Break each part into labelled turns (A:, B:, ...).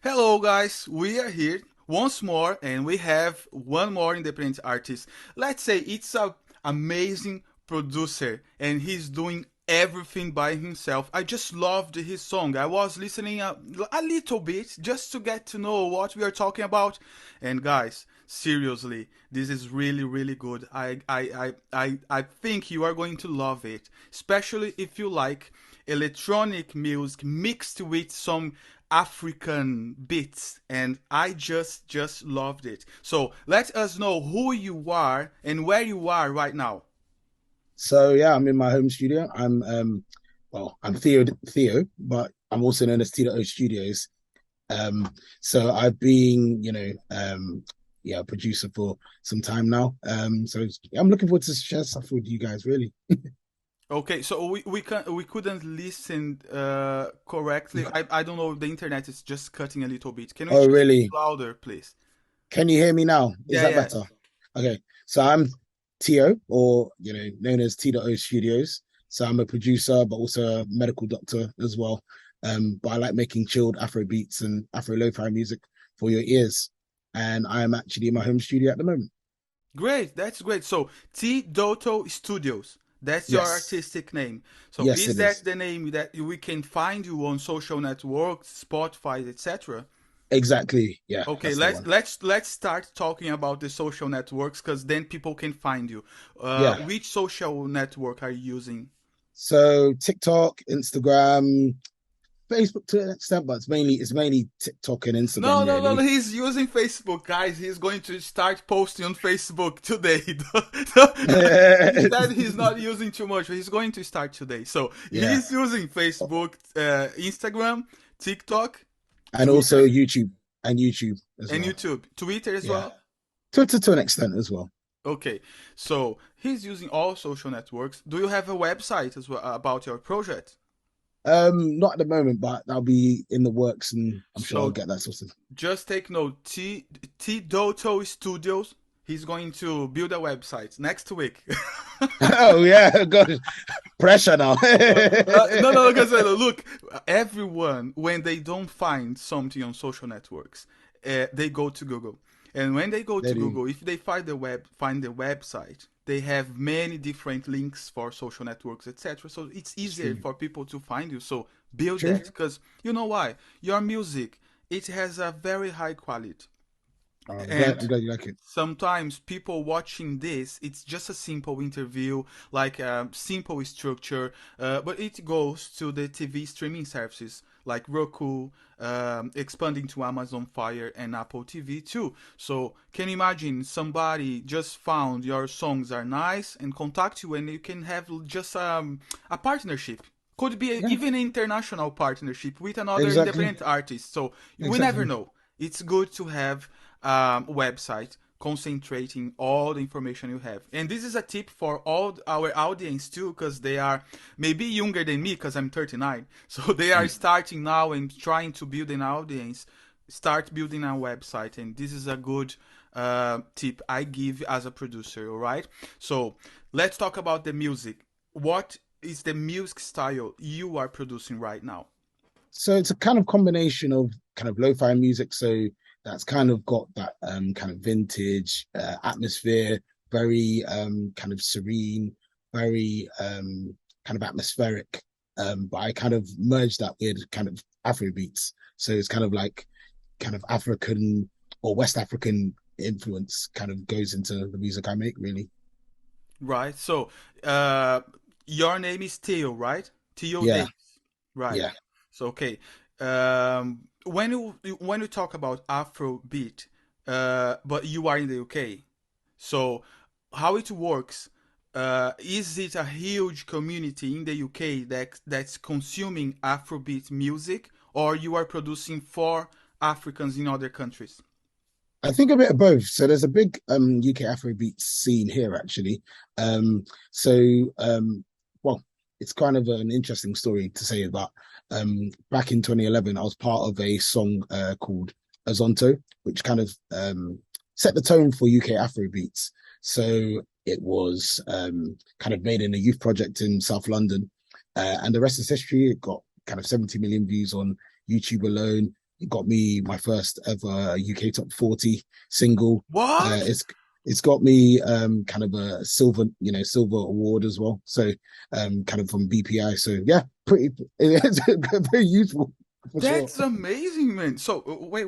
A: Hello, guys. We are here once more, and we have one more independent artist. Let's say it's a amazing producer, and he's doing everything by himself. I just loved his song. I was listening a little bit just to get to know what we are talking about. And guys, seriously, this is really really good. I think you are going to love it, especially if you like electronic music mixed with some African beats, and I just loved it. So let us know who you are and where you are right now.
B: So yeah, I'm in my home studio. I'm Theo, but I'm also known as TdotoStudios. So I've been, a producer for some time now. I'm looking forward to share stuff with you guys, really.
A: Okay, so we couldn't listen correctly. I don't know if the internet is just cutting a little bit. Can you
B: Oh,
A: just speak
B: really?
A: louder, please?
B: Can you hear me now? Is
A: Yeah,
B: that
A: yeah.
B: better? Okay. So I'm Tio, or known as T Studios. So I'm a producer, but also a medical doctor as well. But I like making chilled Afro beats and Afro lo-fi music for your ears. And I am actually in my home studio at the moment.
A: Great, that's great. So Doto Studios, that's your
B: Yes.
A: artistic name. So
B: Yes,
A: is
B: it
A: that
B: is.
A: the name that we can find you on social networks, Spotify, etc.?
B: Exactly. Yeah,
A: Okay,
B: that's the
A: let's
B: one.
A: let's let's start talking about the social networks because then people can find you.
B: Yeah.
A: Which social network are you using?
B: So TikTok, Instagram, Facebook to an extent, but it's mainly TikTok and
A: No,
B: Instagram
A: no, no, no.
B: really.
A: He's using Facebook, guys. He's going to start posting on Facebook today. He said he's not using too much, but he's going to start today. So
B: Yeah.
A: he's using Facebook, Instagram, TikTok,
B: And
A: Twitter,
B: also YouTube as
A: and
B: well.
A: YouTube. Twitter as
B: Yeah.
A: well.
B: To an extent as well.
A: Okay, so he's using all social networks. Do you have a website as well about your project?
B: Not at the moment, but that'll be in the works, and I'm sure I'll
A: So
B: get that sorted.
A: just take note. Doto Studios. He's going to build a website next week.
B: Oh yeah, God, pressure now.
A: No, no, because look, everyone when they don't find something on social networks, they go to Google, and when they go
B: They
A: to
B: do.
A: Google, if they find the website, they have many different links for social networks, etc. So it's easier
B: True.
A: for people to find you. So build
B: True.
A: that, because you know why? Your music, it has a very high quality,
B: I'm glad.
A: and
B: I'm glad you like it.
A: sometimes people watching this, it's just a simple interview, like a simple structure, but it goes to the TV streaming services like Roku, expanding to Amazon Fire and Apple TV too. So can you imagine somebody just found your songs are nice and contact you, and you can have just a partnership. Could be
B: Yeah.
A: even an international partnership with another
B: Exactly.
A: independent artist. So we never
B: Exactly.
A: know. It's good to have website concentrating all the information you have. And this is a tip for all our audience too, because they are maybe younger than me, because I'm 39. So they are
B: Mm.
A: starting now and trying to build an audience. Start building a website, and this is a good tip I give as a producer. All right. So let's talk about the music. What is the music style you are producing right now?
B: So it's a kind of combination of kind of lo-fi music. So that's kind of got that kind of vintage atmosphere, very kind of serene, very kind of atmospheric. But I kind of merged that with kind of Afro beats. So it's kind of like kind of African or West African influence kind of goes into the music I make, really.
A: Right. So uh, your name is Theo, right? Theo
B: Yeah,
A: Davis. Right.
B: yeah.
A: So okay. When you talk about Afrobeat, but you are in the UK, so how it works? Is it a huge community in the UK that's consuming Afrobeat music, or you are producing for Africans in other countries?
B: I think a bit of both. So there's a big UK Afrobeat scene here actually. Um, so well, it's kind of an interesting story to say about. Back in 2011, I was part of a song called Azonto, which kind of set the tone for UK Afrobeats. So it was kind of made in a youth project in South London, and the rest is history. It got kind of 70 million views on YouTube alone. It got me my first ever UK top 40 single.
A: What?
B: It's got me kind of a silver, silver award as well. So kind of from BPI. So yeah, pretty it's very useful for sure.
A: That's amazing, man. So wait.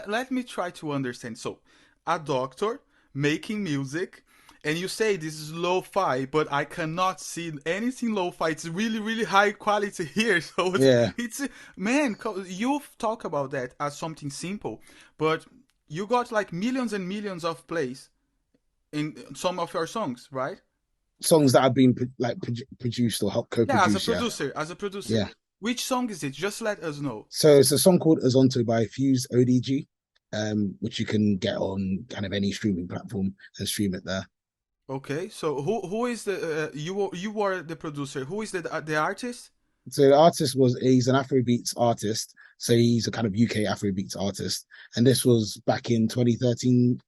A: Let me try to understand. So, a doctor making music, and you say this is lo-fi, but I cannot see anything lo-fi. It's really, really high quality here. So
B: Yeah.
A: it's man. You talk about that as something simple, but you got like millions and millions of plays in some of your songs, right?
B: Songs that have been like produced or helped
A: Yeah, as a
B: co-produce. Yeah.
A: producer, as a producer.
B: Yeah.
A: Which song is it? Just let us know.
B: So it's a song called Azonto by Fuse ODG, which you can get on kind of any streaming platform and stream it there.
A: Okay, so who is the you were the producer? Who is the artist?
B: So the artist he's an Afrobeats artist. So he's a kind of UK Afrobeats artist. And this was back in 2013,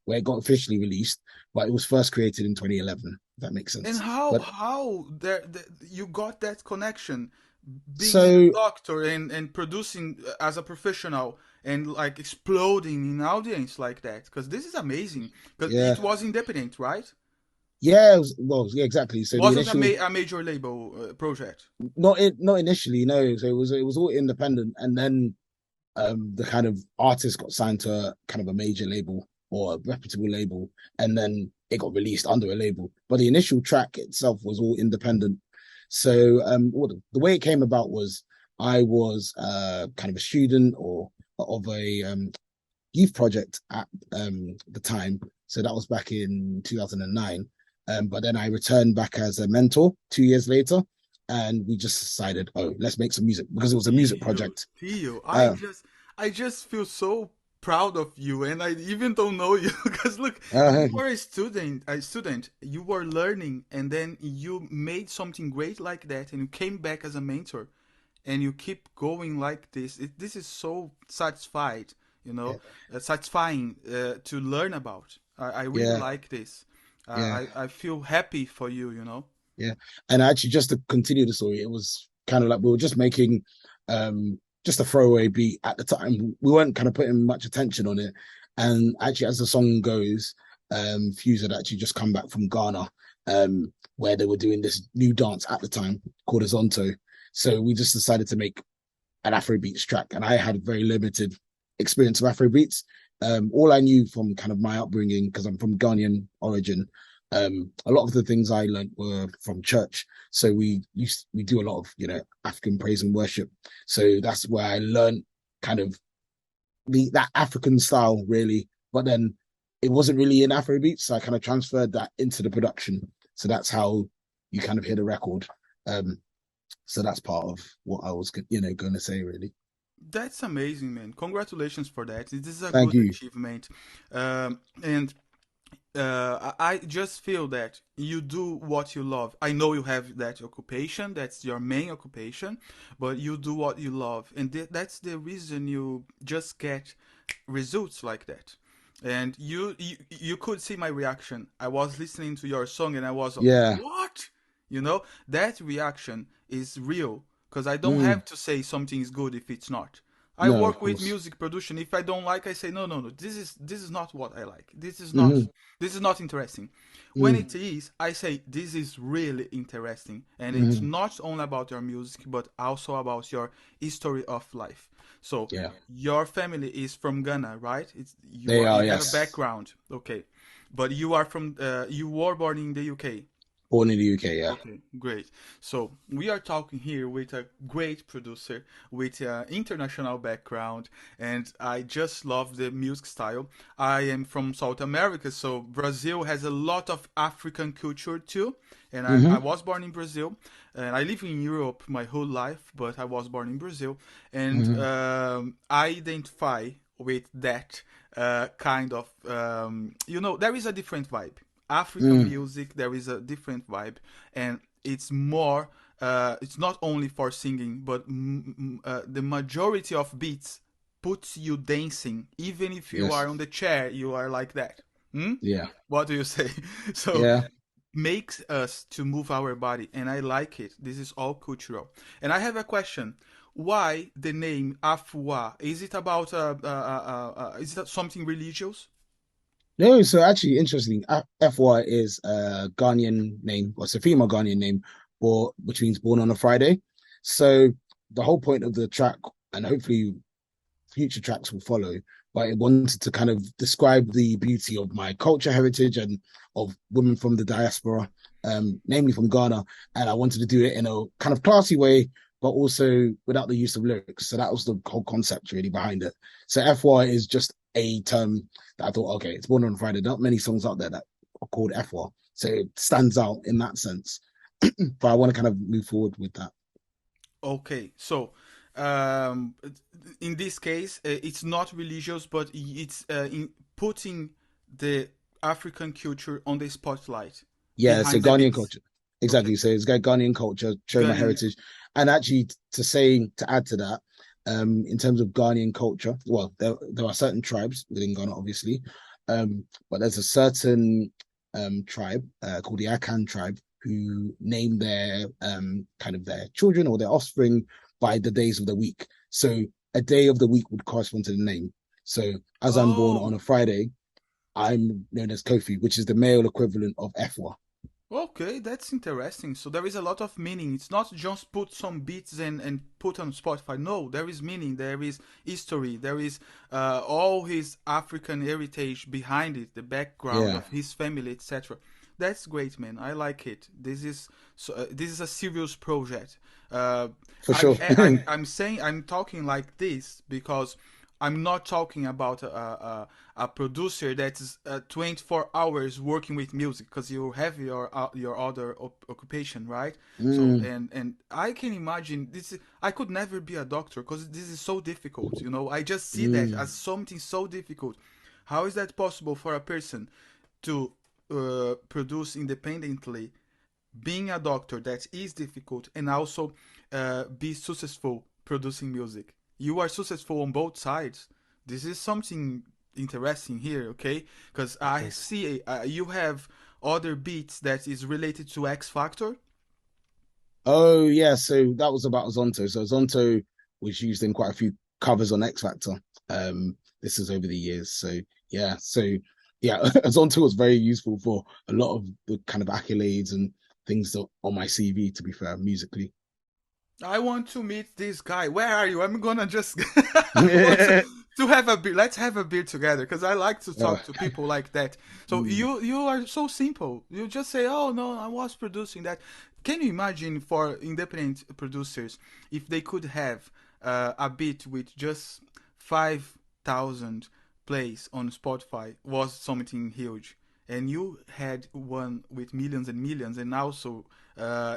B: where it got officially released, but it was first created in 2011, if that makes
A: And
B: sense.
A: how
B: But
A: you got that connection, being a
B: so
A: doctor and producing as a professional and like exploding in audience like that? Because this is amazing. Because
B: yeah.
A: it was independent, right?
B: Yeah, well, yeah, exactly. So the
A: Wasn't
B: initial
A: a major label project.
B: not initially, no. So it was all independent, and then the kind of artist got signed to a kind of a major label or a reputable label, and then it got released under a label. But the initial track itself was all independent. So the way it came about was I was kind of a student or of a youth project at the time. So that was back in 2009. But then I returned back as a mentor 2 years later, and we just decided, oh, let's make some music because it was a music
A: Theo,
B: project.
A: Theo,
B: Uh,
A: I just feel so proud of you, and I even don't know you because look,
B: uh,
A: you were a student, you were learning, and then you made something great like that, and you came back as a mentor, and you keep going like this. This is so satisfied,
B: yeah,
A: satisfying to learn about. I really
B: yeah,
A: like this.
B: yeah,
A: I feel happy for you, you know.
B: yeah. And actually, just to continue the story, it was kind of like we were just making just a throwaway beat at the time. We weren't kind of putting much attention on it. And actually, as the song goes, Fuse had actually just come back from Ghana, where they were doing this new dance at the time called Azonto. So we just decided to make an Afrobeats track, and I had very limited experience of Afrobeats. All I knew from kind of my upbringing, because I'm from Ghanaian origin, a lot of the things I learned were from church. So we do a lot of African praise and worship. So that's where I learned kind of that African style really. But then it wasn't really in Afrobeats, so I kind of transferred that into the production. So that's how you kind of hear the record. Um, so that's part of what I was going to say really.
A: That's amazing, man. Congratulations for that. This is a
B: Thank
A: good
B: you.
A: achievement. And I just feel that you do what you love. I know you have that occupation, that's your main occupation, but you do what you love. And that's the reason you just get results like that. And you could see my reaction. I was listening to your song and I was,
B: Yeah.
A: what? You know, that reaction is real because I don't
B: Mm.
A: have to say something is good if it's not. I
B: No, of
A: work with
B: course.
A: music production. If I don't like, I say no. This is not what I like.
B: Hmm.
A: This is not interesting. When
B: Mm.
A: it is, I say this is really interesting, and it's
B: Hmm.
A: not only about your music, but also about your history of life. So
B: Yeah.
A: your family is from Ghana, right?
B: They
A: You
B: are,
A: have a
B: yes.
A: background, okay, but you are from you were born in the UK.
B: Born in the UK, yeah.
A: Okay, great. So we are talking here with a great producer with an international background, and I just love the music style. I am from South America, so Brazil has a lot of African culture too. And I
B: Hmm.
A: was born in Brazil, and I live in Europe my whole life, but I was born in Brazil, and
B: Hmm.
A: I identify with that kind of there is a different vibe. African
B: Mm.
A: music, there is a different vibe, and it's more. It's not only for singing, but the majority of beats puts you dancing. Even if you
B: Yes.
A: are on the chair, you are like that. Hmm?
B: Yeah.
A: What do you say? So
B: Yeah.
A: makes us to move our body, and I like it. This is all cultural. And I have a question. Why the name Afua? Is it about is it something religious?
B: No, so actually, interesting. FY is a Ghanaian name, or it's a female Ghanaian name, or which means born on a Friday. So the whole point of the track, and hopefully future tracks will follow, but it wanted to kind of describe the beauty of my culture, heritage, and of women from the diaspora, namely from Ghana. And I wanted to do it in a kind of classy way, but also without the use of lyrics. So that was the whole concept really behind it. So FY is just a term that I thought, okay, it's born on Friday. Not many songs out there that are called FY. So it stands out in that sense. But I want to kind of move forward with that.
A: Okay, so um, in this case, it's not religious, but it's in putting the African culture on the spotlight
B: Yeah, so
A: behind the
B: Ghanaian
A: beats.
B: culture.
A: Okay,
B: Exactly. So it's got Ghanaian culture, showing my
A: Ghanaian.
B: heritage. And actually to add to that, in terms of Ghanaian culture, well, there are certain tribes within Ghana, obviously. But there's a certain tribe called the Akan tribe who name their kind of their children or their offspring by the days of the week. So a day of the week would correspond to the name. So as I'm born on
A: Oh,
B: a Friday, I'm known as Kofi, which is the male equivalent of Efwa.
A: okay, that's interesting. So there is a lot of meaning. It's not just put some beats and put on Spotify. No, there is meaning. There is history. There is all his African heritage behind it, the background
B: Yeah,
A: of his family, etc. That's great, man. I like it. This is a serious project. Uh,
B: for sure.
A: I'm saying I'm talking like this because I'm not talking about a producer that's 24 hours working with music because you have your other occupation, right? So
B: Mm,
A: and I can imagine I could never be a doctor because this is so difficult. You know, I just see that as
B: mm.
A: something so difficult. How is that possible for a person to produce independently, being a doctor that is difficult, and also be successful producing music? You are successful on both sides. This is something interesting here, okay? Because I
B: Okay.
A: see you have other beats that is related to X Factor.
B: Oh yeah, so that was about Zonto. So Zonto was used in quite a few covers on X Factor. This is over the years. So yeah, Zonto was very useful for a lot of the kind of accolades and things that on my CV. To be fair, musically.
A: I want to meet this guy. Where are you? I'm gonna just I want to have a beer. Let's have a beer together because I like to
B: Uh,
A: talk to people like that. So
B: mm,
A: you are so simple. You just say, "Oh no, I was producing that." Can you imagine for independent producers if they could have a beat with just 5,000 plays on Spotify was something huge, and you had one with millions and millions, and also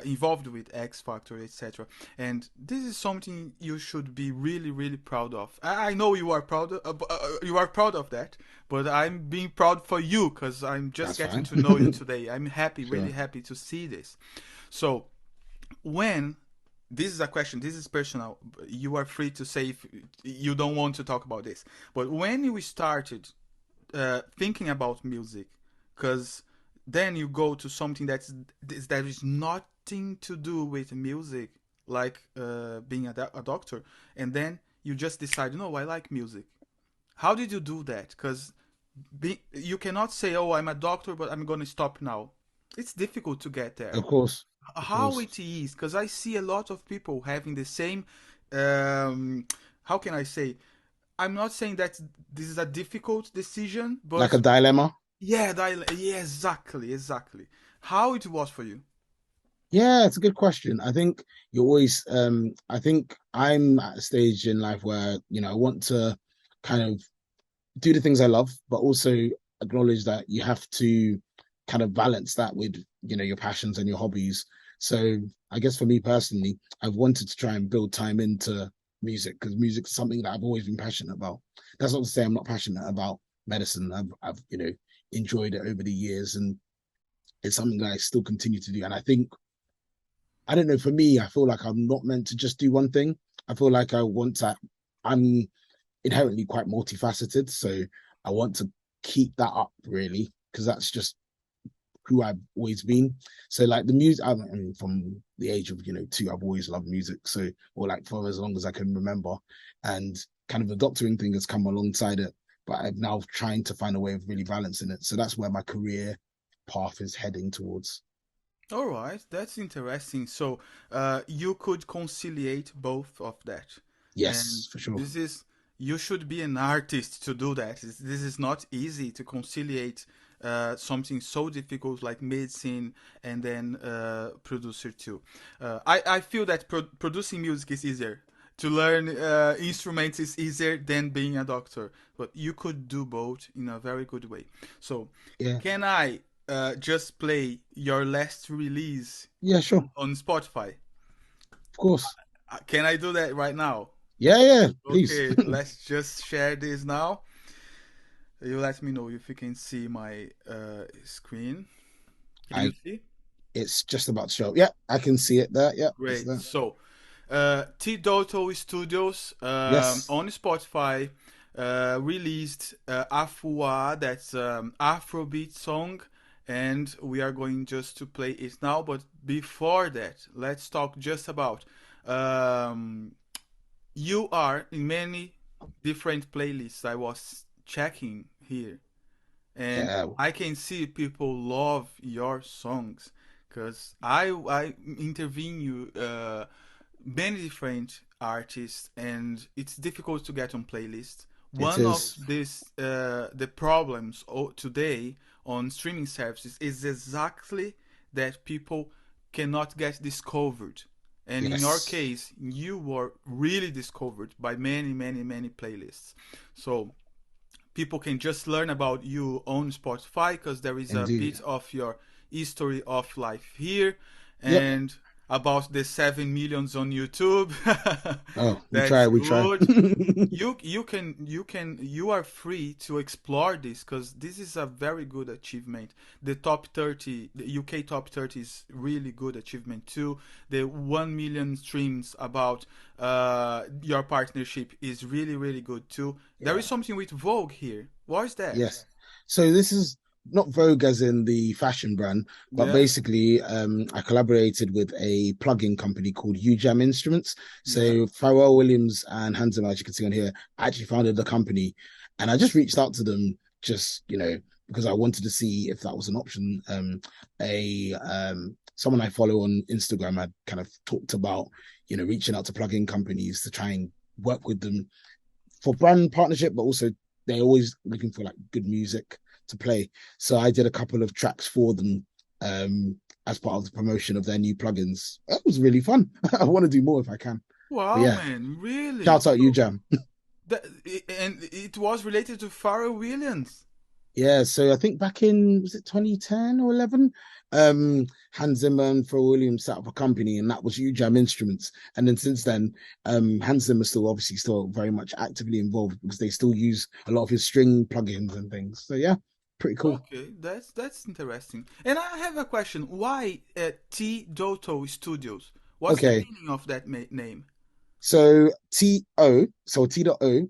A: involved with X Factor, etc. And this is something you should be really, really proud of. I know you are proud of that, but I'm being proud for you because I'm just
B: that's
A: getting
B: fine.
A: to know you today. I'm happy, really
B: Sure.
A: happy to see this. So when this is a question, this is personal, you are free to say if you don't want to talk about this, but when you started thinking about music, because then you go to something that is nothing to do with music, like being a doctor, and then you just decide, no, I like music. How did you do that? Because you cannot say, oh, I'm a doctor, but I'm gonna stop now. It's difficult to get there.
B: Of course. Of
A: How
B: course.
A: it is, because I see a lot of people having the same. Um, how can I say? I'm not saying that this is a difficult decision,
B: Like a
A: but
B: dilemma.
A: yeah, yeah, exactly, exactly. How it was for you?
B: Yeah, it's a good question. I think you always I think I'm at a stage in life where, I want to kind of do the things I love, but also acknowledge that you have to kind of balance that with, your passions and your hobbies. So I guess for me personally, I've wanted to try and build time into music because music is something that I've always been passionate about. That's not to say I'm not passionate about medicine. I've enjoyed it over the years, and it's something that I still continue to do. And I think I don't know, for me, I feel like I'm not meant to just do one thing. I feel like I'm inherently quite multifaceted. So I want to keep that up really, because that's just who I've always been. So like the music, I mean, from the age of 2, I've always loved music. So or like for as long as I can remember, and kind of the doctoring thing has come alongside it. But I'm now trying to find a way of really balancing it. So that's where my career path is heading towards.
A: All right, that's interesting. So, you could conciliate both of that, and
B: Yes, for sure.
A: this is you should be an artist to do that. This is not easy to conciliate something so difficult like medicine and then producer too. I feel that producing music is easier. To learn instruments is easier than being a doctor, but you could do both in a very good way. So,
B: Yeah.
A: can I just play your last release
B: Yeah, sure.
A: on Spotify?
B: Of course.
A: Can I do that right now?
B: Yeah, yeah, please.
A: Okay, let's just share this now. You let me know if you can see my screen. Can you
B: I
A: see?
B: It's just about to show. Yeah, I can see it there. Yeah, it's
A: Great.
B: there.
A: So, TdotoStudios
B: Yes.
A: on Spotify released Afua, that's Afrobeat song, and we are going just to play it now. But before that, let's talk just about um, you are in many different playlists. I was checking here, and
B: Yeah.
A: I can see people love your songs because I intervene you many different artists, and it's difficult to get on playlists.
B: It
A: One of
B: is.
A: this the problems today on streaming services is exactly that people cannot get discovered. And in your
B: Yes.
A: case, you were really discovered by many, many, many playlists. So people can just learn about you on Spotify because there is a
B: Indeed.
A: bit of your history of life here,
B: Yep.
A: and about the 7 millions on YouTube.
B: Oh, we try.
A: That's
B: We try.
A: good. You are free to explore this because this is a very good achievement. The top 30, the UK top 30 is really good achievement too. The 1 million streams about your partnership is really really good too. There is
B: Yeah.
A: something with Vogue here. What is that?
B: Yes. So this is not Vogue as in the fashion brand, but
A: Yeah,
B: basically, I collaborated with a plugin company called UJam Instruments.
A: yeah.
B: So Pharrell Williams and Handsome, as you can see on here, actually founded the company, and I just reached out to them just because I wanted to see if that was an option. A Someone I follow on Instagram had kind of talked about reaching out to plugin companies to try and work with them for brand partnership, but also they're always looking for like good music to play. So I did a couple of tracks for them as part of the promotion of their new plugins. That was really fun. I want to do more if I can. But
A: Wow,
B: yeah,
A: man, really?
B: shout out you, Jam.
A: That, and it was related to Pharrell Williams.
B: Yeah, so I think back in was it 2010 or 11? Hans Zimmer and Phil Williams set up a company, and that was UJam Instruments. And then since then, Hans Zimmer still very much actively involved because they still use a lot of his string plugins and things. So yeah, pretty cool.
A: Okay, that's interesting. And I have a question. Why Doto Studios? What's the
B: Okay,
A: meaning of that name?
B: so T.O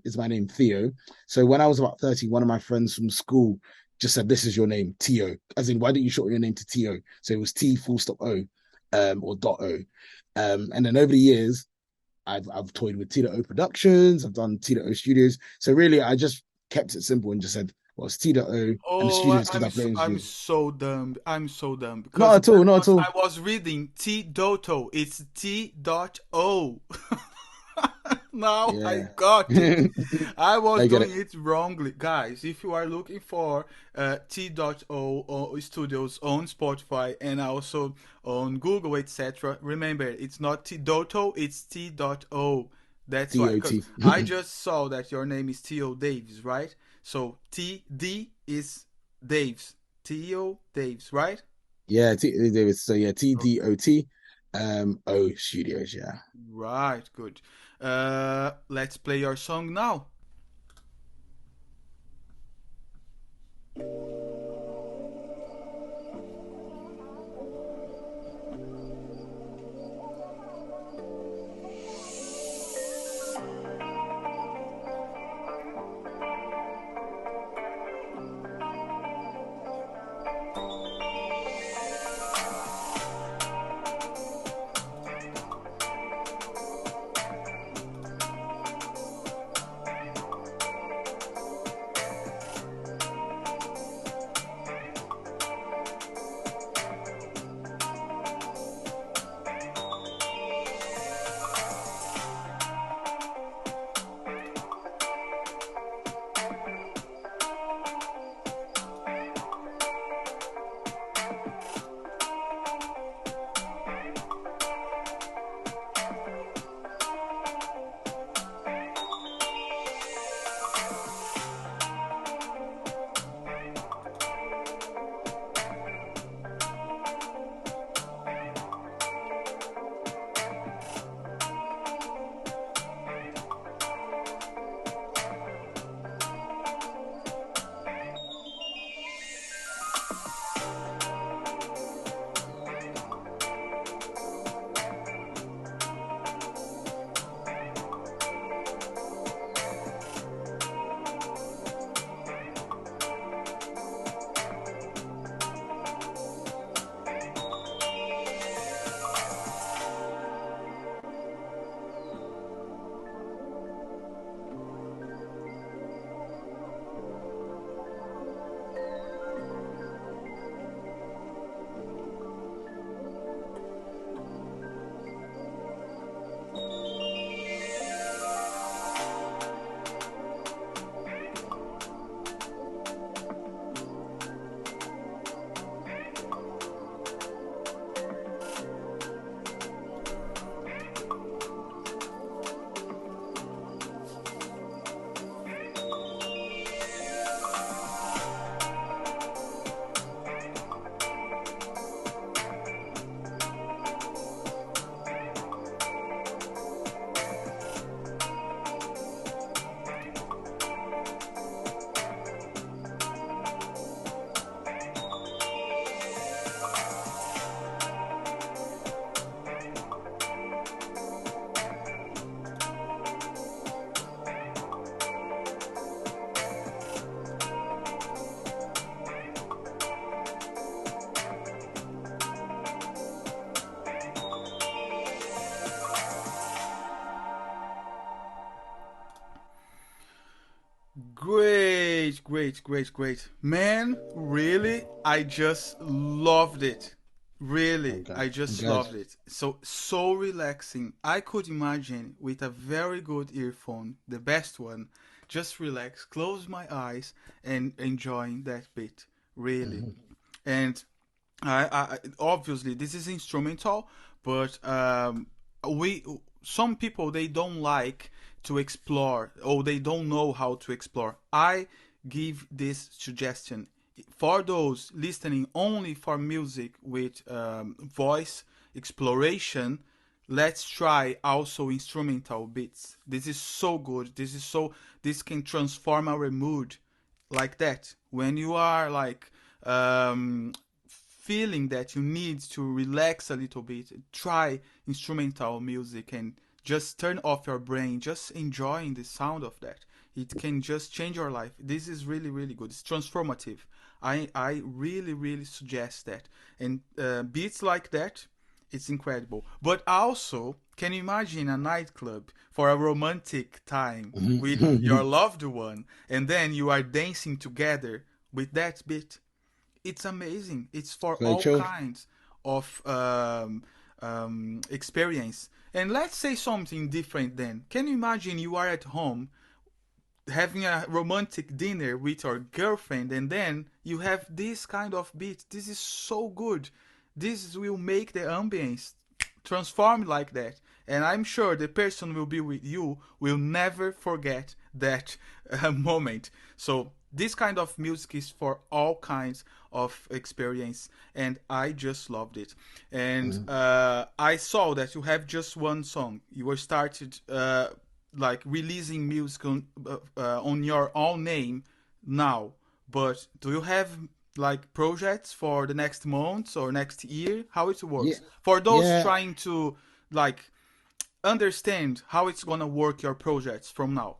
B: is my name, Theo. So when I was about 30, one of my friends from school just said, "This is your name, T.O." As in, why don't you shorten your name to T.O? So it was T full stop O, or dot O. And then over the years, I've toyed with T.O Productions, I've done TdotoStudios. So really, I just kept it simple and just said, well, it's T.O and the
A: Oh,
B: studios because I play in the
A: I'm
B: studio.
A: so dumb. I'm so dumb
B: Not
A: because
B: at all, not at all.
A: I was reading T Doto. It's T dot O. Now I
B: Yeah.
A: got it. I was
B: I get
A: doing
B: it.
A: it wrongly, guys. If you are looking for T.O Studios on Spotify and also on Google, etc., remember it's not T Doto, it's T.O. That's why,
B: DOT.
A: because I just saw that your name is T.O. Davis, right? So T.D is Daves, T.O. Daves, right?
B: Yeah, so yeah, TDOT O Studios, yeah.
A: Right, good. Let's play your song now. great, great, great. Man, really, I just loved it. Really,
B: I'm glad.
A: I
B: I'm
A: just
B: glad.
A: loved it. So relaxing. I could imagine with a very good earphone, the best one, just relax, close my eyes, and enjoying that bit. Really,
B: Mhm.
A: and obviously this is instrumental, but we some people they don't like to explore or they don't know how to explore. I give this suggestion for those listening only for music with voice exploration. Let's try also instrumental bits. This is so good. This can transform our mood like that when you are like um, feeling that you need to relax a little bit. Try instrumental music and just turn off your brain, just enjoying the sound of that. It can just change your life. This is really really good. It's transformative. I really really suggest that. And beats like that, it's incredible. But also, can you imagine a nightclub for a romantic time with your
B: Mhm.
A: loved one, and then you are dancing together with that beat? It's amazing. It's for
B: Very
A: all
B: chill.
A: kinds of experience. And let's say something different then. Can you imagine you are at home having a romantic dinner with your girlfriend and then you have this kind of beat? This is so good. This will make the ambience transform like that. And I'm sure the person will be with you will never forget that moment. So this kind of music is for all kinds of experience, and I just loved it. And
B: Mhm.
A: I saw that you have just one song. You were started like releasing music on your own name now, but do you have like projects for the next months or next year? How it
B: Yeah,
A: works for those
B: yeah.
A: trying to like understand how it's gonna work your projects from now?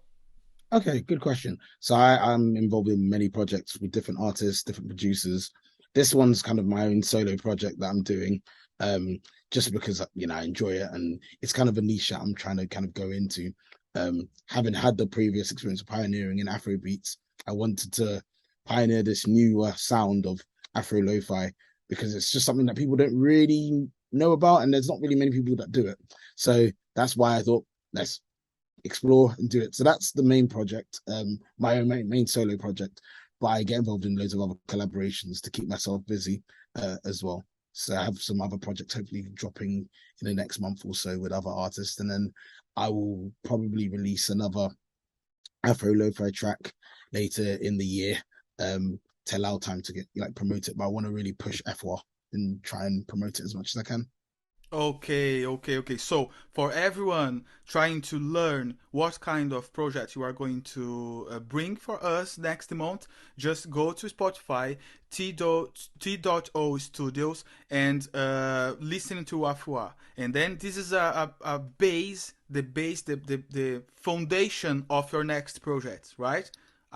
B: Okay, good question. So I'm involved in many projects with different artists, different producers. This one's kind of my own solo project that I'm doing, um, just because I enjoy it and it's kind of a niche that I'm trying to kind of go into. Having had the previous experience of pioneering in Afro beats, I wanted to pioneer this new sound of Afro lo-fi because it's just something that people don't really know about, and there's not really many people that do it. So that's why I thought let's explore and do it. So that's the main project, my own main solo project. But I get involved in loads of other collaborations to keep myself busy as well. So I have some other projects hopefully dropping in the next month or so with other artists, and then I will probably release another Afro lo-fi track later in the year to allow time to get like promote it. But I want to really push F1 and try and promote it as much as I can.
A: Okay, okay, okay. So for everyone trying to learn what kind of project you are going to bring for us next month, just go to Spotify, T.O Studios, and listen to Afua. And then this is a base, the foundation of your next project, right?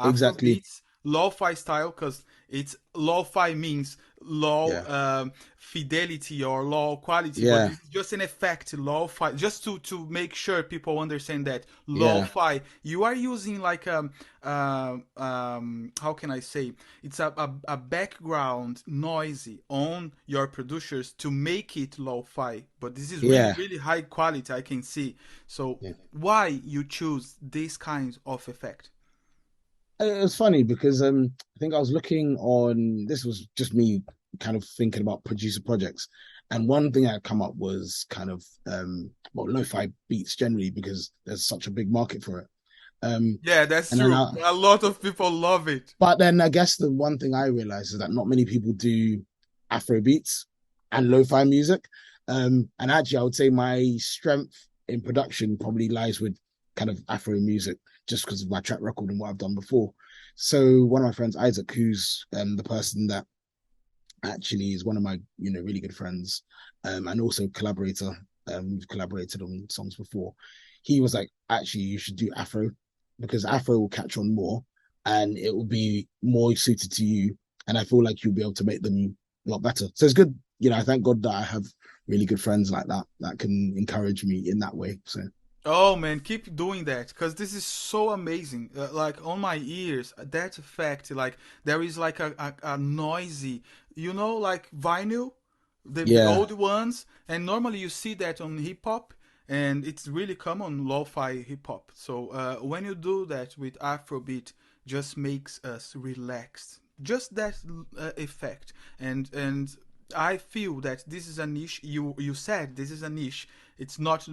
B: Exactly.
A: Afrobeats, lo-fi style, because it's lo-fi means low
B: Yeah.
A: fidelity or low quality, but
B: Yeah.
A: this is just an effect lo-fi, just to make sure people understand that
B: Yeah.
A: lo-fi you are using like how can I say, it's a background noisy on your producers to make it lo-fi, but this is really
B: Yeah.
A: really high quality, I can see. So
B: Yeah.
A: why you choose this kind of effect?
B: It was funny because I think I was looking on this was just me kind of thinking about producer projects. And one thing that come up was kind of well, lo-fi beats generally because there's such a big market for it. Um
A: Yeah, that's
B: and then
A: true. A lot of people love it.
B: but then I guess the one thing I realized is that not many people do Afro beats and lo-fi music. And actually I would say my strength in production probably lies with kind of Afro music just because of my track record and what I've done before. So one of my friends, Isaac, who's the person that actually is one of my really good friends, and also collaborator. We've collaborated on songs before. He was like, actually, you should do Afro because Afro will catch on more, and it will be more suited to you. And I feel like you'll be able to make them a lot better. So it's good. I thank God that I have really good friends like that that can encourage me in that way. So
A: Oh man, keep doing that because this is so amazing. Like on my ears, that effect, like there is like a noisy, like vinyl, the
B: Yeah,
A: old ones, and normally you see that on hip hop, and it's really common lo-fi hip hop. So when you do that with Afrobeat, just makes us relaxed. Just that effect, and I feel that this is a niche. You said this is a niche. It's not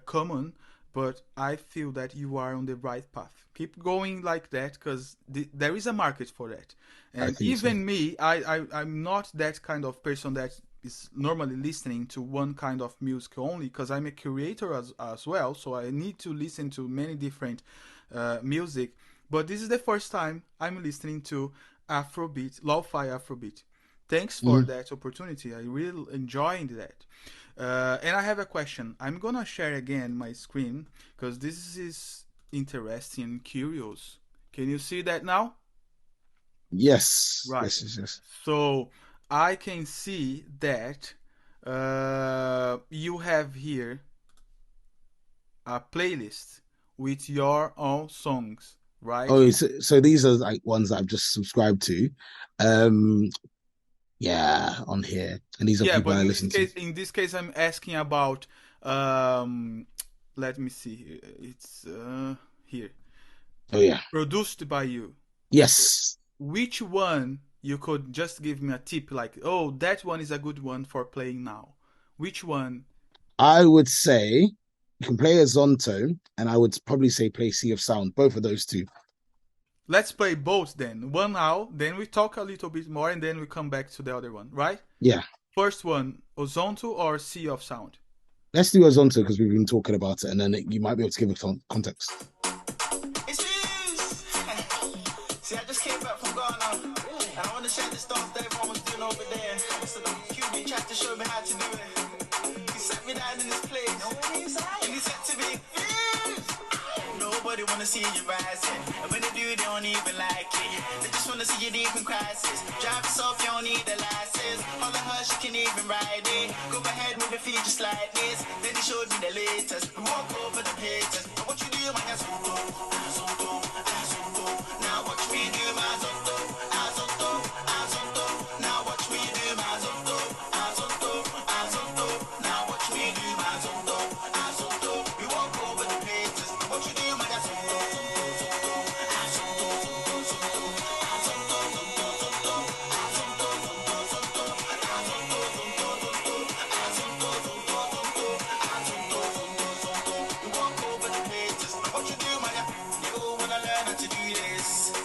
A: common, but I feel that you are on the right path. Keep going like that because there is a market for that.
B: I
A: And
B: think so.
A: even me, I'm not that kind of person that is normally listening to one kind of music only because I'm a curator as well. So I need to listen to many different music. But this is the first time I'm listening to Afrobeat, lo-fi Afrobeat. Thanks for
B: Mhm.
A: that opportunity. I really enjoyed that. And I have a question. I'm gonna share again my screen because this is interesting, curious. Can you see that now?
B: Yes,
A: Right.
B: yes, yes, yes.
A: So I can see that you have here a playlist with your own songs, right?
B: Oh, so these are like ones that I've just subscribed to. Um, yeah, on here, and these are
A: Yeah,
B: people
A: but
B: I listen to.
A: in this case, I'm asking about. Um, let me see. It's here,
B: Oh yeah,
A: produced by you. So,
B: yes.
A: which one you could just give me a tip, like, oh, that one is a good one for playing now. Which one?
B: I would say you can play a Zonto, and I would probably say play Sea of Sound. Both of those two.
A: Let's play both then. One now, then we talk a little bit more, and then we come back to the other one, right?
B: Yeah,
A: First one, Ozonto or Sea of Sound?
B: let's do a Zonto because we've been talking about it, and then you might be able to give a context.
C: It's See, I just came back from Ghana, and I want to share this dance that everyone was doing over there. So the QB tried to show me how to do it. He sat me down in this place, and he said to me, nobody wanna see you rising, and when they do, they don't even like it. They just wanna see you deep in crisis. Drive yourself, you don't need a license. All the hush, you can even ride it. Go ahead with the feet just like this. Then he showed me the latest. We walk over the pages. And what you do, man, that's now watch me do my zonto, azonto, azonto. Now watch me do my zonto, azonto, azonto. Now watch me do my zonto, azonto. We walk over the pages. And what you do, man, that's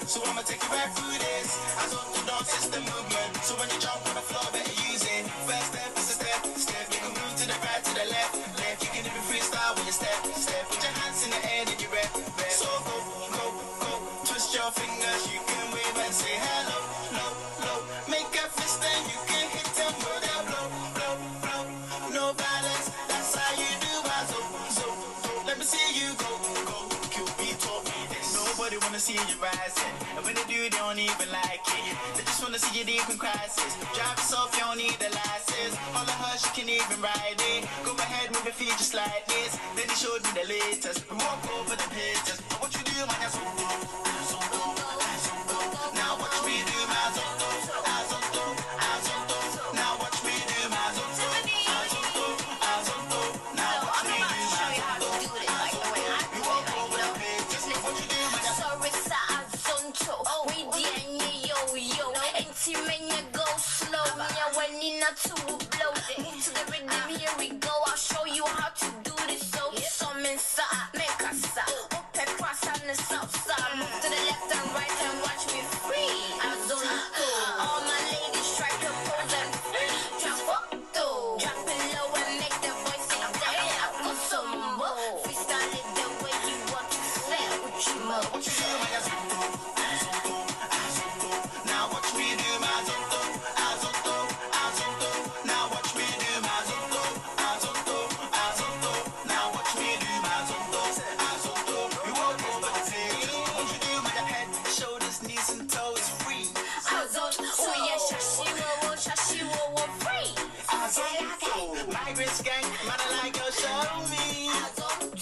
C: so I'ma take you back through this. I thought the dance is the movement. So when you jump on the floor, better use it. First step is a step, step. You can move to the right, to the left, left. You can even freestyle when you step, step. Put your hands in the air, then you rep, rep. So go, go, go. Twist your fingers, you can wave and say hello, low, low. Make a fist and you can hit them with a blow, blow, blow. No violence, that's how you do it. So, let me see you go, go. QB taught me this. Nobody wanna see you rising, and when they do, they don't even like it. They just wanna see you deep in crisis. Drive yourself, you don't need a license. All the hush, you can even ride it. Go ahead with your feet just like this. Then he showed me the latest. We walk over the pages. And what you do, man, that's now watch me do my zonto, azonto, azonto. Now watch me do my zonto, azonto, azonto. Now watch me do my zonto, azonto. We walk over the pages. And what you do, man, that's
D: to blow it. To the rhythm, here we go. I'll show you how to do this. So, some inside, make us up. Up across on the south side. Move to the left and right and watch me free. I don't know. All my ladies try to pose and jump up, though. Drop it low and make the voice say, damn, I got some more. Freestyle it the way you want to say. What you know?
C: what you do, man, that's azonto, azonto. Now watch me do my zonto, azonto, azonto. Now watch me do my zonto, azonto, azonto. Now watch me do my zonto, azonto. We walk over the table. What you do, man, your head, shoulders, knees and toes free.
D: I don't oh yeah, shashi wo free.
C: Azonto, migrants gang, man, I like your show me.
D: I don't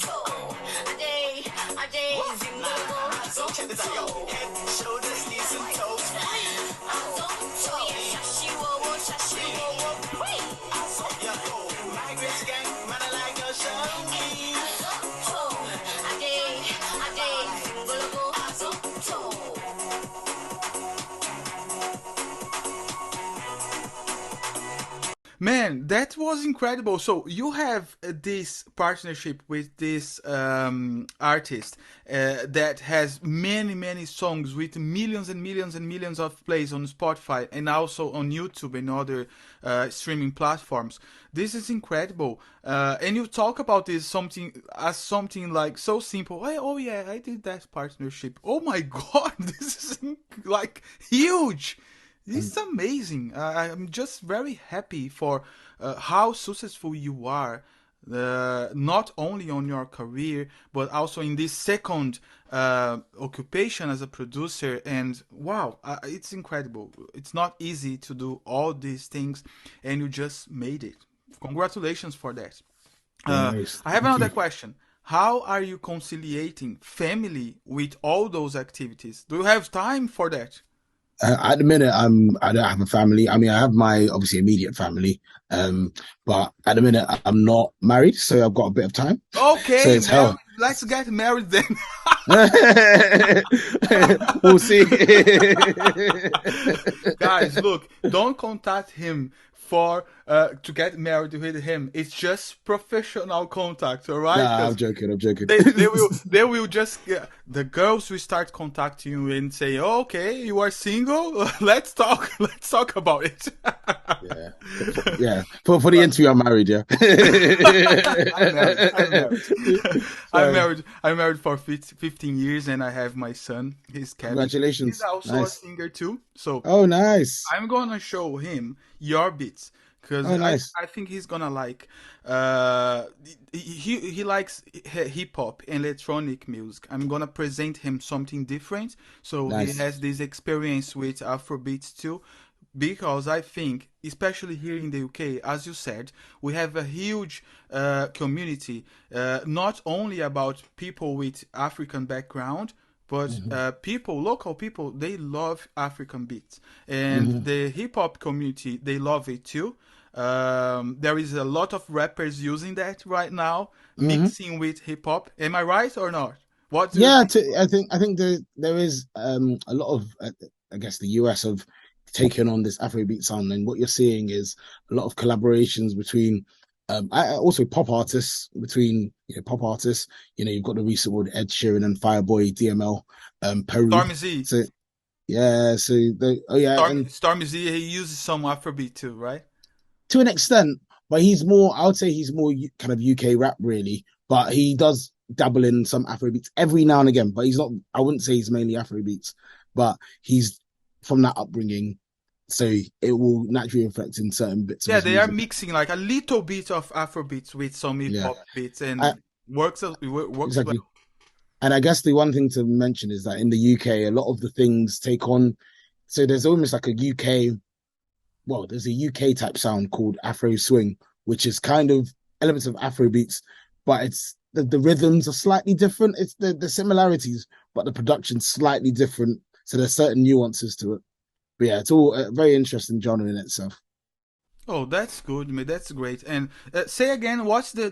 A: Man, that was incredible. So you have this partnership with this artist that has many, many songs with millions and millions and millions of plays on Spotify and also on YouTube and other streaming platforms. This is incredible. And you talk about this something as something like so simple. Oh yeah, I did that partnership. Oh my God, this is like huge. This is amazing. I'm just very happy for how successful you are, not only on your career, but also in this second occupation as a producer. And wow, it's incredible. It's not easy to do all these things, and you just made it. Congratulations for that.
B: Nice.
A: I have
B: Thank
A: another
B: you.
A: question. How are you conciliating family with all those activities? Do you have time for that?
B: At the minute, I don't have a family. I mean, I have my obviously immediate family, but at the minute I'm not married, so I've got a bit of time. So
A: Okay,
B: it's hell.
A: let's get married then.
B: We'll see.
A: Guys, look, don't contact him for to get married with him. It's just professional contact, all right?
B: Nah, I'm
A: Because
B: joking. I'm joking.
A: they will just the girls will start contacting you and say, oh, "Okay, you are single. Let's talk. Let's talk about it."
B: Yeah, yeah. For the interview, I'm married. Yeah.
A: I'm married. I'm married. I'm
B: So,
A: married. I'm married for 15 years, and I have my son. He's Kevin. He's
B: congratulations.
A: also a
B: Nice.
A: singer too. So
B: Oh, nice.
A: I'm gonna show him your beats because
B: Oh, nice.
A: I think he's gonna like. He likes hip hop and electronic music. I'm gonna present him something different, so he
B: Nice.
A: has this experience with Afrobeats too. Because I think, especially here in the UK, as you said, we have a huge community, not only about people with African background, but
B: Hmm.
A: local people, they love African beats, and
B: Hmm.
A: the hip hop community, they love it too. There is a lot of rappers using that right now,
B: Hmm.
A: mixing with hip hop. Am I right or not? What do you
B: Yeah,
A: think?
B: I think there is a lot of I guess the US have taken on this Afrobeat sound, and what you're seeing is a lot of collaborations between also pop artists between pop artists. You've got the recent one Ed Sheeran and Fireboy DML, Peru.
A: Stormy Z,
B: So yeah, so oh yeah, and
A: Stormy Z, he uses some Afrobeat too, right?
B: to an extent, but he's more. I would say he's more kind of UK rap, really. But he does dabble in some Afrobeats every now and again. But he's not. I wouldn't say he's mainly Afrobeats, but he's from that upbringing, so it will naturally reflect in certain bits of
A: Yeah,
B: his
A: they are
B: music.
A: mixing like a little bit of Afro beats with some hip
B: Yeah,
A: hop beats,
B: I,
A: and works well.
B: exactly. And I guess the one thing to mention is that in the UK, a lot of the things take on. So there's almost like a UK there's a UK type sound called Afro swing, which is kind of elements of Afro beats, but it's the rhythms are slightly different. It's the similarities, but the production's slightly different. So there's certain nuances to it. But yeah, it's all a very interesting genre in itself.
A: Oh, that's good, man. That's great. And say again, what's the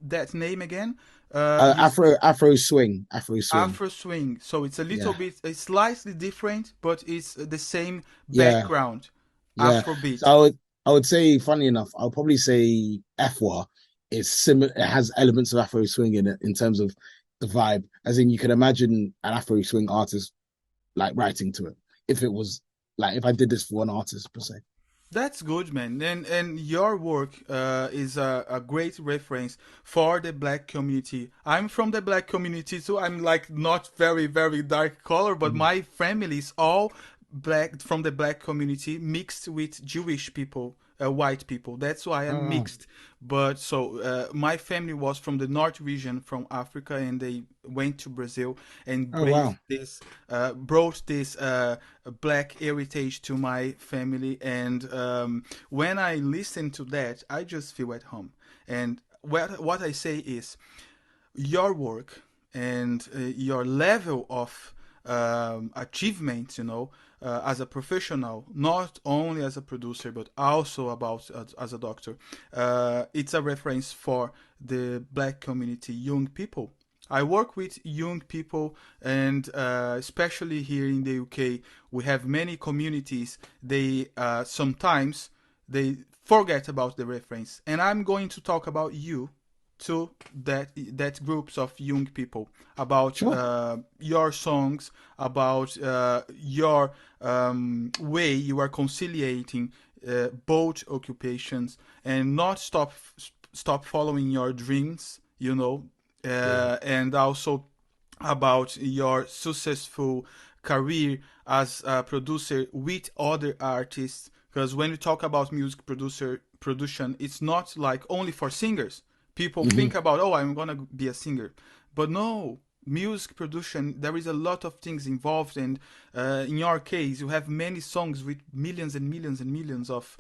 A: that name again? You
B: Afro swing.
A: Afro swing. So it's a little
B: Yeah,
A: bit, it's slightly different, but it's the same
B: yeah,
A: background.
B: yeah.
A: Afro
B: So
A: beat.
B: I would say, funny enough, I'll probably say FWA is similar. It has elements of Afro swing in it in terms of the vibe. As in, you can imagine an Afro swing artist like writing to it. If it was like if I did this for one artist per se.
A: That's good, man. And your work is a great reference for the black community. I'm from the black community too. I'm like not very very dark color, but
B: Mhm.
A: my family is all black from the black community mixed with Jewish people, white people. That's why I'm
B: Oh,
A: mixed. But so my family was from the north region from Africa, and they went to Brazil and
B: oh wow.
A: brought this black heritage to my family. And when I listen to that, I just feel at home. And what I say is, your work and your level of achievement, as a professional, not only as a producer, but also about as a doctor, it's a reference for the black community, young people. I work with young people, and especially here in the UK, we have many communities. They sometimes they forget about the reference, and I'm going to talk about you to that groups of young people, about
B: Sure.
A: your songs, about your way you are conciliating both occupations, and not stop following your dreams,
B: Yeah.
A: and also about your successful career as a producer with other artists. Because when we talk about music production, it's not like only for singers. People
B: Hmm.
A: think about, oh, I'm gonna be a singer, but no. Music production, there is a lot of things involved, and in your case, you have many songs with millions and millions and millions of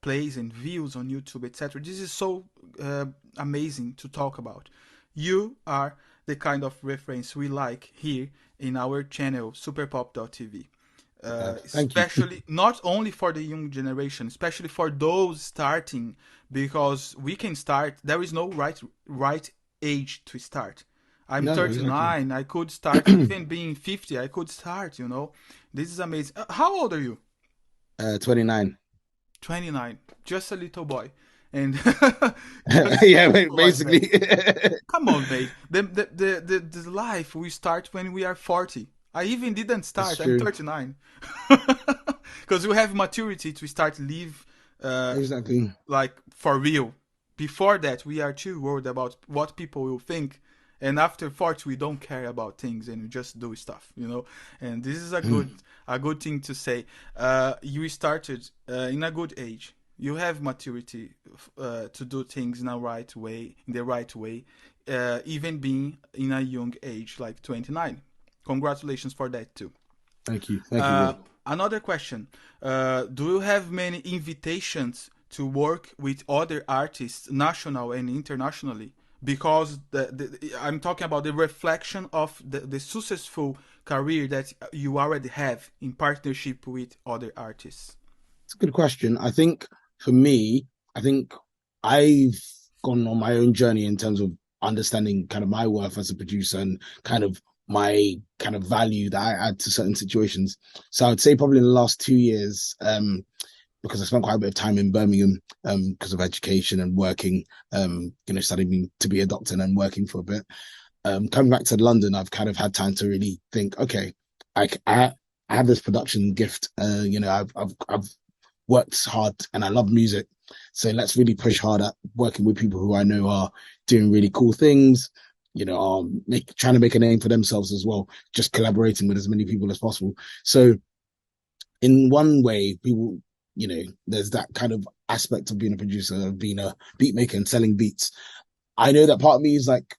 A: plays and views on YouTube, etc. This is so amazing to talk about. You are the kind of reference we like here in our channel, superpop.tv.
B: Thank you.
A: Especially not only for the young generation, especially for those starting, because we can start. There is no right age to start. I'm
B: No, exactly.
A: 39. I could start even being 50. I could start. This is amazing. How old are you?
B: 29.
A: 29. Just a little boy, and just
B: Yeah,
A: like that.
B: basically.
A: Come on, mate. The life we start when we are 40. I even didn't
B: It's
A: start. I'm
B: true.
A: 39. Because we have maturity to start live uh,
B: Exactly.
A: like for real. Before that, we are too worried about what people will think. And after 40, we don't care about things and we just do stuff. And this is a good thing to say. You started in a good age. You have maturity to do things in the right way, even being in a young age like 29. Congratulations for that too.
B: Thank you. Thank you,
A: Uh,
B: bro.
A: Another question: do you have many invitations to work with other artists, national and internationally? Because I'm talking about the reflection of the successful career that you already have in partnership with other artists.
B: It's a good question. I think for me, I think I've gone on my own journey in terms of understanding kind of my worth as a producer and kind of my kind of value that I add to certain situations. So I'd say probably in the last 2 years, because I spent quite a bit of time in Birmingham, because of education and working, studying to be a doctor and then working for a bit. Coming back to London, I've kind of had time to really think, okay, I have this production gift. I've worked hard and I love music. So let's really push hard at working with people who I know are doing really cool things, trying to make a name for themselves as well, just collaborating with as many people as possible. So in one way, people, there's that kind of aspect of being a producer, of being a beat maker and selling beats. I know that part of me is like,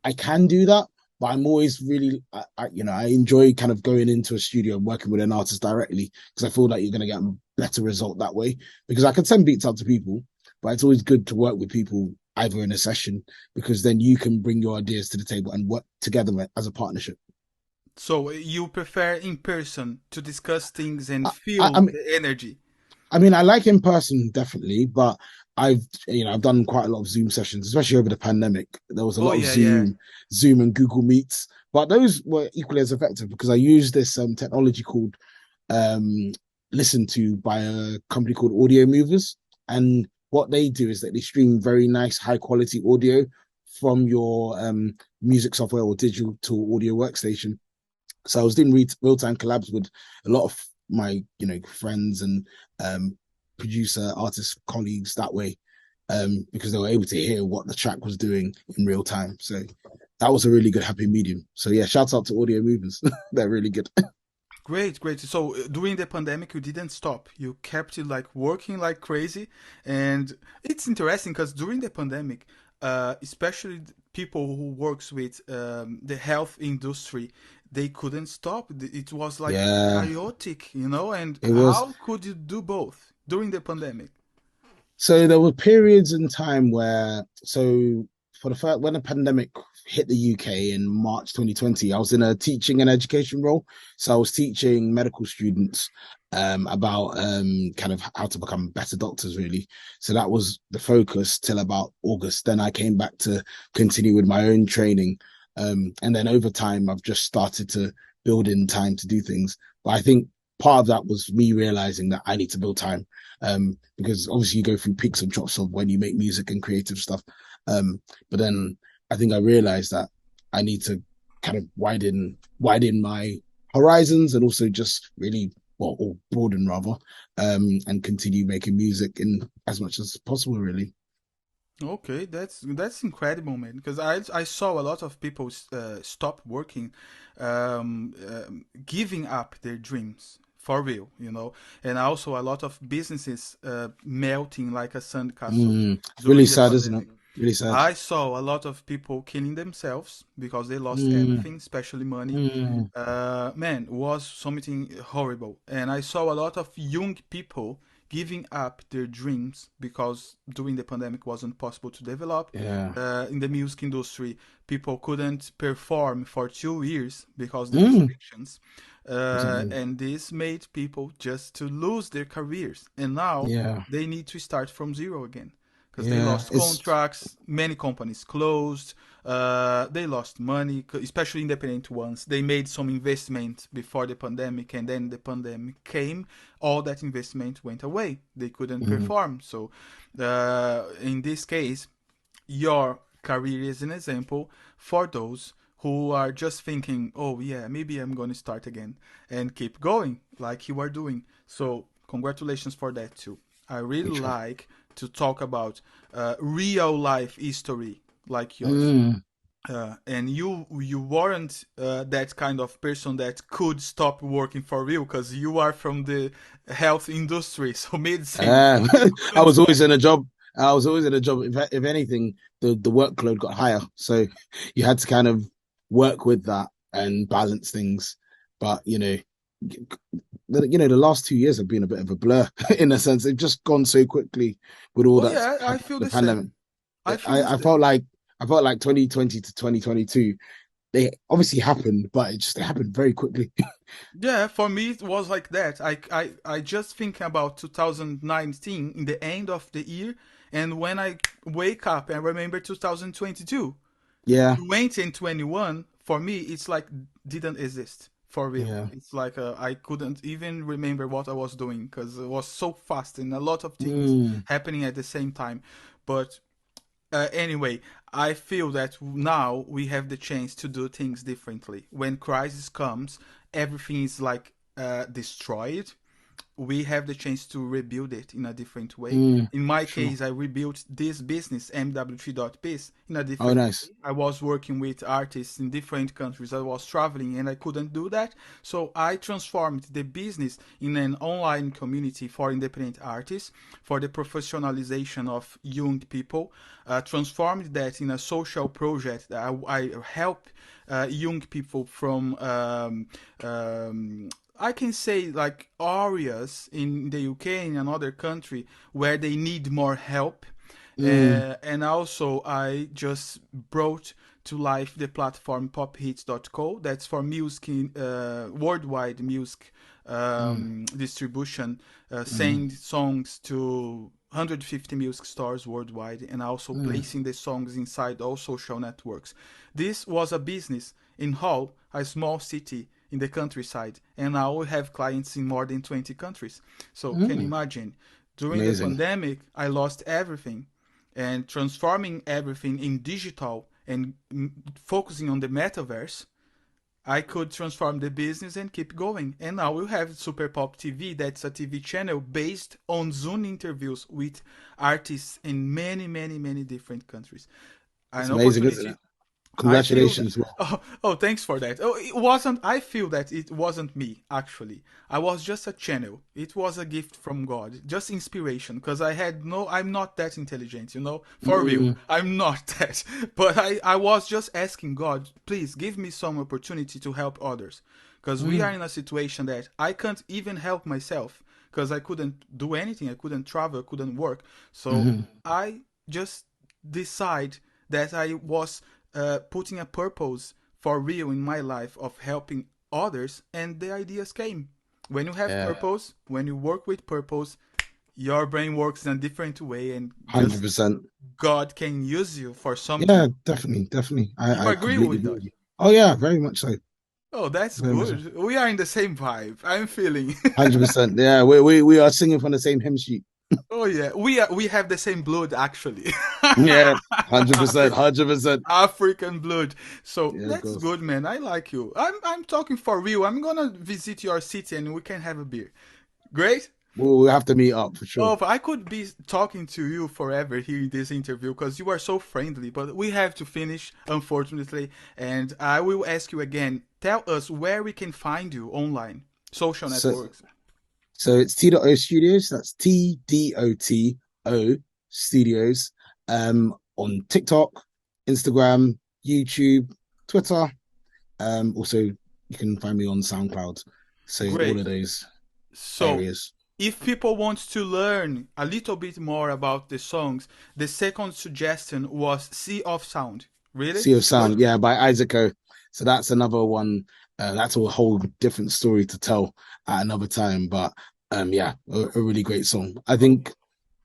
B: I can do that, but I'm always really, I enjoy kind of going into a studio and working with an artist directly because I feel like you're going to get a better result that way. Because I can send beats out to people, but it's always good to work with people either in a session because then you can bring your ideas to the table and work together as a partnership.
A: So you prefer in person to discuss things and
B: I, I,
A: feel
B: I mean,
A: the energy.
B: I mean, I like in person definitely, but I've done quite a lot of Zoom sessions, especially over the pandemic. There was a
A: Oh
B: lot of
A: yeah, yeah.
B: Zoom and Google Meets, but those were equally as effective because I used this technology called um, listened to by a company called Audio Movers. And what they do is that they stream very nice, high quality audio from your music software or digital audio workstation. So I was doing real time collabs with a lot of my, friends and um, producer, artist colleagues that way, because they were able to hear what the track was doing in real time. So that was a really good happy medium. So yeah, shout out to Audio Movers. They're really good.
A: Great, great. So during the pandemic, you didn't stop. You kept it like working like crazy, and it's interesting because during the pandemic, especially people who works with the health industry, they couldn't stop. It was like
B: Yeah,
A: chaotic. And
B: it was.
A: how could you do both during the pandemic?
B: So there were periods in time where, so for the first, when the pandemic hit the UK in March 2020, I was in a teaching and education role. So I was teaching medical students about kind of how to become better doctors, really. So that was the focus till about August. Then I came back to continue with my own training. And then over time, I've just started to build in time to do things. But I think part of that was me realizing that I need to build time. Because obviously you go through peaks and drops of when you make music and creative stuff. But then I think I realized that I need to kind of widen my horizons and also just really well, or broaden rather, and continue making music in as much as possible, really.
A: Okay, that's incredible, man. Because I saw a lot of people stop working, giving up their dreams for real, and also a lot of businesses melting like a sandcastle
B: It's really
A: during the
B: sad, isn't it?
A: pandemic.
B: Really sad.
A: I saw a lot of people killing themselves because they lost
B: Mm,
A: everything, especially money.
B: mm,
A: Man, was something horrible. And I saw a lot of young people giving up their dreams because during the pandemic wasn't possible to develop.
B: yeah.
A: In the music industry, people couldn't perform for 2 years because the
B: Mm,
A: restrictions.
B: exactly.
A: And this made people just to lose their careers. And now
B: Yeah.
A: they need to start from zero again because they
B: Yeah.
A: lost
B: It's
A: contracts. Many companies closed. They lost money, especially independent ones. They made some investment before the pandemic, and then the pandemic came. All that investment went away. They couldn't
B: mm,
A: perform. So, in this case, your career is an example for those who are just thinking, oh, yeah, maybe I'm going to start again and keep going like you are doing. So, congratulations for that, too. I really
B: we try.
A: like to talk about real life history like yours.
B: Mm,
A: And you weren't that kind of person that could stop working for real because you are from the health industry, so medicine.
B: uh,
A: You
B: I
A: couldn't
B: was
A: stop.
B: always in a job. I was always in a job. If anything, the workload got higher, so you had to kind of work with that and balance things. But the last 2 years have been a bit of a blur in a sense. They've just gone so quickly with all
A: Oh
B: that's
A: yeah, I
B: happened
A: feel
B: with
A: the
B: the pandemic.
A: same. I feel the
B: I
A: same.
B: felt like 2020 to 2022, they obviously happened, but it happened very quickly.
A: Yeah, for me it was like that. I just think about 2019 in the end of the year, and when I wake up and remember 2022.
B: Yeah,
A: 20 and 21 for me it's like didn't exist for real.
B: yeah.
A: It's like I couldn't even remember what I was doing because it was so fast and a lot of things
B: Mm,
A: happening at the same time. But anyway, I feel that now we have the chance to do things differently. When crisis comes, everything is like destroyed. We have the chance to rebuild it in a different way.
B: mm,
A: In my
B: sure.
A: case, I rebuilt this business, MW3.biz, in a
B: Oh,
A: different
B: nice.
A: way. I was working with artists in different countries. I was traveling and I couldn't do that. So I transformed the business in an online community for independent artists, for the professionalization of young people, transformed that in a social project that I help young people from I can say like areas in the UK and another country where they need more help.
B: Mm,
A: And also, I just brought to life the platform pophits.co. That's for music, worldwide music
B: mm,
A: distribution,
B: mm,
A: send songs to 150 music stores worldwide, and also
B: mm.
A: placing the songs inside all social networks. This was a business in Hull, a small city in the countryside, and now we have clients in more than 20 countries. So can you
B: Mm.
A: imagine? During the
B: Amazing.
A: pandemic, I lost everything, and transforming everything in digital and focusing on the metaverse, I could transform the business and keep going. And now we have Super Pop TV, that's a TV channel based on Zoom interviews with artists in many, many, many different countries.
B: It's
A: An
B: amazing, isn't
A: opportunity.
B: it?
A: I feel that.
B: Congratulations. Well,
A: Oh, thanks for that. Oh, it wasn't. I feel that it wasn't me actually. I was just a channel. It was a gift from God, just inspiration. Because I had no. I'm not that intelligent, For real,
B: mm,
A: I'm not that. But I was just asking God, please give me some opportunity to help others. Because we are
B: mm,
A: in a situation that I can't even help myself. Because I couldn't do anything. I couldn't travel. Couldn't work. So
B: mhm.
A: I just decide that I was putting a purpose for real in my life of helping others, and the ideas came. When you have
B: Yeah,
A: purpose, when you work with purpose, your brain works in a different way, and just
B: 100%.
A: God can use you for
B: Yeah,
A: something.
B: definitely, definitely.
A: You
B: I
A: agree
B: completely
A: with
B: agree
A: that?
B: with you. Oh yeah, very much so.
A: Oh, that's
B: Very much so.
A: good. We are in the same vibe. I'm feeling.
B: 100%. Yeah, we are singing from the same hymn sheet.
A: Oh yeah, we have the same blood actually.
B: Yeah, 100%, 100%.
A: African blood. So
B: Yeah, of
A: that's
B: course.
A: good, man. I like you. I'm talking for real. I'm gonna visit your city and we can have a beer. Great.
B: We'll have to meet up for sure.
A: Oh, I could be talking to you forever here in this interview because you are so friendly, but we have to finish, unfortunately. And I will ask you again, tell us where we can find you online, social
B: So
A: networks.
B: so it's T.O Studios. That's TDOTO Studios. On TikTok, Instagram, YouTube, Twitter. Also you can find me on SoundCloud. So all
A: Great.
B: of those
A: So,
B: areas.
A: if people want to learn a little bit more about the songs, the second suggestion was Sea of Sound. Really?
B: Sea of
A: Good?
B: Sound, yeah, by Isaaco. So that's another one. That's a whole different story to tell at another time. But yeah, a really great song. I think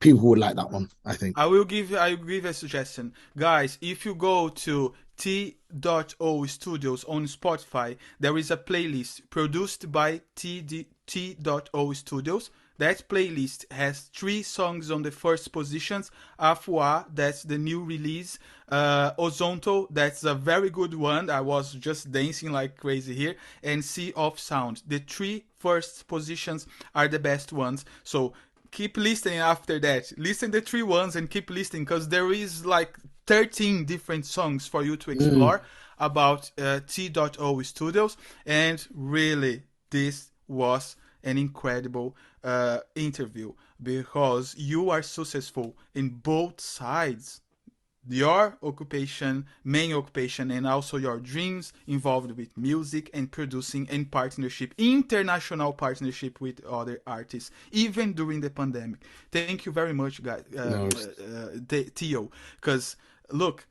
B: people would like that one. I think.
A: I will give a suggestion. Guys, if you go to T.O Studios on Spotify, there is a playlist produced by T.O Studios. That playlist has 3 songs on the first positions. Afua, that's the new release. Ozonto, that's a very good one. I was just dancing like crazy here. And Sea of Sound. The 3 first positions are the best ones. So keep listening after that. Listen the 3 ones and keep listening because there is like 13 different songs for you to
B: Mm,
A: explore about T.O Studios. And really, this was an incredible interview because you are successful in both sides, your occupation, main occupation, and also your dreams involved with music and producing and partnership, international partnership with other artists, even during the pandemic. Thank you very much, guys,
B: no,
A: Theo, because look,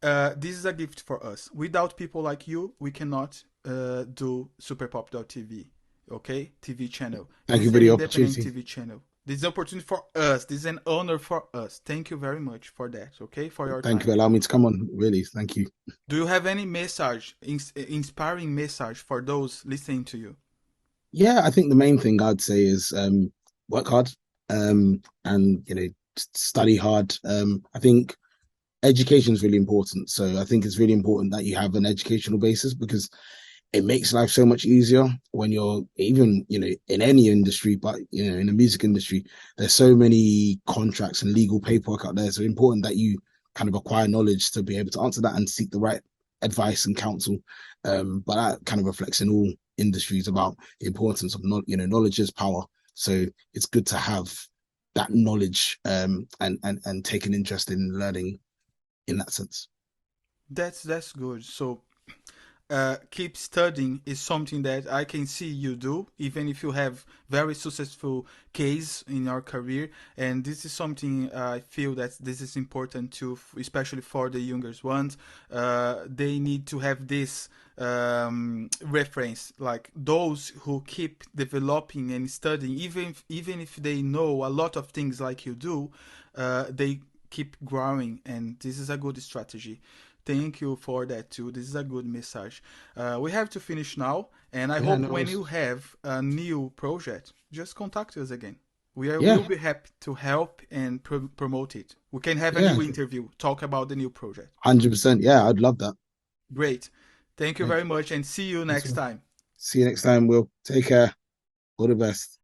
A: this is a gift for us. Without people like you, we cannot do superpop.tv, okay? TV channel.
B: thank
A: This
B: you
A: is
B: for
A: an
B: the
A: independent
B: opportunity.
A: TV channel. This is an opportunity for us. This is an honor for us. Thank you very much for that, okay? For your
B: Thank you
A: time.
B: for allowing me to come on. Really, thank you.
A: Do you have any message, inspiring message for those listening to you?
B: Yeah, I think the main thing I'd say is work hard, and study hard. I think education is really important. So I think it's really important that you have an educational basis because it makes life so much easier when you're even, in any industry, but in the music industry, there's so many contracts and legal paperwork out there. So important that you kind of acquire knowledge to be able to answer that and seek the right advice and counsel. But that kind of reflects in all industries about the importance of knowledge is power. So it's good to have that knowledge and take an interest in learning in that sense.
A: That's good. So keep studying is something that I can see you do, even if you have very successful case in your career. And this is something I feel that this is important too, especially for the younger ones. They need to have this reference, like those who keep developing and studying, even if they know a lot of things like you do, they keep growing, and this is a good strategy. Thank you for that too. This is a good message. We have to finish now, and I
B: Yeah,
A: hope
B: no
A: when
B: worries.
A: you have a new project, just contact us again.
B: Yeah,
A: We'll be happy to help and promote it. We can have a
B: yeah,
A: new interview, talk about the new project.
B: 100%. Yeah, I'd love that.
A: Great. Thank you
B: Thank
A: very
B: you.
A: much, and see you
B: You
A: next
B: too.
A: time.
B: See you next time, Will. Take care. All the best.